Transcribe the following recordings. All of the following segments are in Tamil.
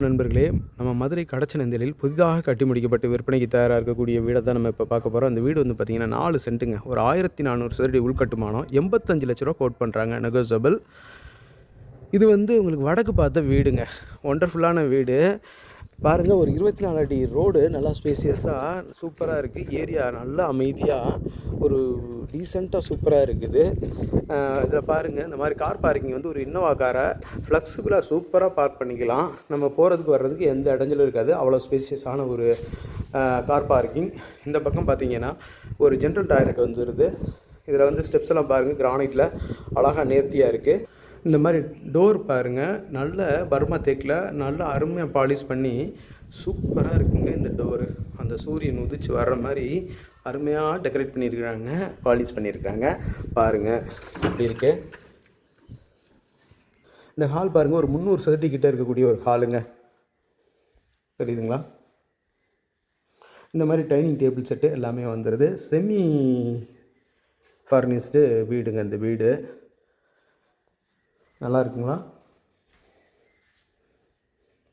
நண்பர்களே, நம்ம மதுரை கடச்சனந்தலில் புதிதாக கட்டி முடிக்கப்பட்டு விற்பனைக்கு தயாராக இருக்கக்கூடிய வீடை தான் நம்ம இப்போ பார்க்க போகிறோம். அந்த வீடு வந்து பார்த்திங்கன்னா 4 சென்ட்டுங்க. ஒரு 1400 சதுரடி உள்கட்டுமானம். 85 லட்ச ரூபா கோட் பண்ணுறாங்க. நெகோசியபிள். இது வந்து உங்களுக்கு வடக்கு பார்த்த வீடுங்க. ஒண்டர்ஃபுல்லான வீடு பாருங்கள். ஒரு 24 அடி ரோடு, நல்லா ஸ்பேசியஸாக சூப்பராக இருக்குது. ஏரியா நல்லா அமைதியாக ஒரு டீசெண்டாக சூப்பராக இருக்குது. இதில் பாருங்கள், இந்த மாதிரி கார் பார்க்கிங் வந்து ஒரு இன்னோவா காரை ஃப்ளெக்சிபிளாக சூப்பராக பார்க் பண்ணிக்கலாம். நம்ம போகிறதுக்கு வர்றதுக்கு எந்த இடைஞ்சலும் இருக்காது. அவ்வளோ ஸ்பேசியஸான ஒரு கார் பார்க்கிங். இந்த பக்கம் பார்த்திங்கன்னா ஒரு ஜென்ரல் டாய்லெட் வந்துடுது. இதில் வந்து ஸ்டெப்ஸ் எல்லாம் பாருங்கள், கிரானைட்டில் அழகாக நேர்த்தியாக இருக்குது. இந்த மாதிரி டோர் பாருங்கள், நல்ல பர்மா தேக்கில் நல்லா அருமையாக பாலிஷ் பண்ணி சூப்பராக இருக்குங்க. இந்த டோரு அந்த சூரியன் உதிச்சு வர்ற மாதிரி அருமையாக டெக்கரேட் பண்ணியிருக்கிறாங்க, பாலிஷ் பண்ணியிருக்காங்க. பாருங்கள் இப்படி இருக்குது. இந்த ஹால் பாருங்கள், ஒரு 300 சதுரடி கிட்டே இருக்கக்கூடிய ஒரு ஹாலுங்க. தெரியுதுங்களா? இந்த மாதிரி டைனிங் டேபிள் செட்டு எல்லாமே வந்துடுது. செமி ஃபர்னிஷ்டு வீடுங்க இந்த வீடு. நல்லா இருக்குங்களா?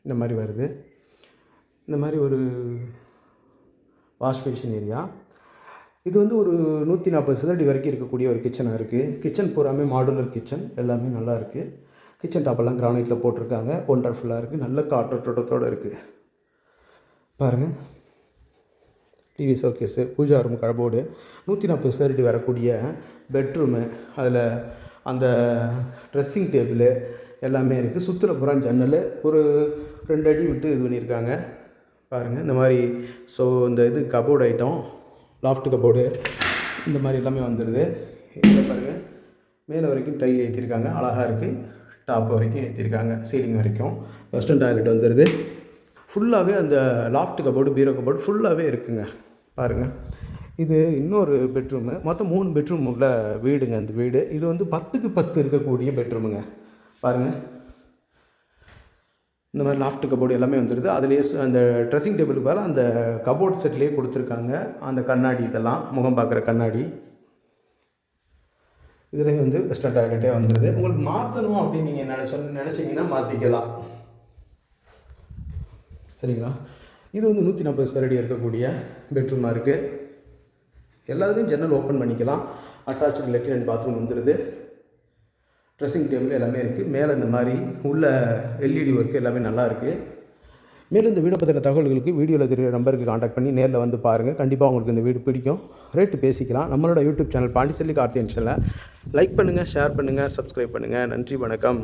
இந்த மாதிரி வருது. இந்த மாதிரி ஒரு வாஷ் பேஷன் ஏரியா. இது வந்து ஒரு 140 சதுரடி வரைக்கும் இருக்கக்கூடிய ஒரு கிச்சனாக இருக்குது. கிச்சன் பூராமே மாடுலர் கிச்சன், எல்லாமே நல்லா இருக்குது. கிச்சன் டாப்பெல்லாம் கிரானைட்டில் போட்டிருக்காங்க. ஒண்டர்ஃபுல்லாக இருக்குது. நல்ல காற்றோட்டத்தோடு இருக்குது. பாருங்கள், TV showcase, puja room, cupboard, 140 சதுரடி வரக்கூடிய பெட்ரூமு, அதில் அந்த ட்ரெஸ்ஸிங் டேபிள் எல்லாமே இருக்குது. சுற்றுல பூரா ஜன்னல் ஒரு 2 அடி விட்டு இது பண்ணியிருக்காங்க. பாருங்கள், இந்த மாதிரி இந்த இது கபோர்டு ஐட்டம், லாஃப்ட் கபோர்டு இந்த மாதிரி எல்லாமே வந்துடுது. இதில் பாருங்கள், மேலே வரைக்கும் டைல் ஏற்றிருக்காங்க, அழகாக இருக்குது. டாப் வரைக்கும் ஏற்றிருக்காங்க, சீலிங் வரைக்கும். வெஸ்டர்ன் டாய்லெட் வந்துடுது. ஃபுல்லாகவே அந்த லாஃப்ட் கபோர்டு, பீரோ கபோர்டு ஃபுல்லாகவே இருக்குங்க. பாருங்கள், இது இன்னொரு பெட்ரூமு. மொத்தம் 3 பெட்ரூம் உள்ள வீடுங்க இந்த வீடு. இது வந்து 10க்கு 10 இருக்கக்கூடிய பெட்ரூமுங்க. பாருங்கள், இந்த மாதிரி லாஃப்ட் கபோர்டு எல்லாமே வந்துடுது. அதுலேயே அந்த ட்ரெஸ்ஸிங் டேபிளுக்கு மேலே அந்த கபோர்ட் செட்லேயே கொடுத்துருக்காங்க. அந்த கண்ணாடி, இதெல்லாம் முகம் பார்க்குற கண்ணாடி. இதுலேயும் வந்து வெஸ்டர்ன் டாய்லெட்டே வந்துடுது. உங்களுக்கு மாற்றணும் அப்படின்னு நீங்கள் நினச்சிங்கன்னா மாற்றிக்கலாம். சரிங்களா? இது வந்து 140 சதுரடி இருக்கக்கூடிய பெட்ரூமாக இருக்குது. எல்லாத்துலேயும் ஜன்னல் ஓப்பன் பண்ணிக்கலாம். அட்டாச்சு லெட்டின் அண்ட் பாத்ரூம் வந்துடுது. ட்ரெஸ்ஸிங் டேபிள் எல்லாமே இருக்குது. மேலே இந்த மாதிரி உள்ள எல்இடி ஒர்க்கு எல்லாமே நல்லா இருக்குது. மேலும் இந்த வீடை பற்றின தகவல்களுக்கு வீடியோவில் தெரிய நம்பருக்கு காண்டாக்ட் பண்ணி நேரில் வந்து பாருங்கள். கண்டிப்பாக உங்களுக்கு இந்த வீடு பிடிக்கும். ரேட்டு பேசிக்கலாம். நம்மளோட யூடியூப் சேனல் பாண்டிச்செல்வி கார்த்தியன் சேனலை லைக் பண்ணுங்கள், ஷேர் பண்ணுங்கள், சப்ஸ்கிரைப் பண்ணுங்கள். நன்றி, வணக்கம்.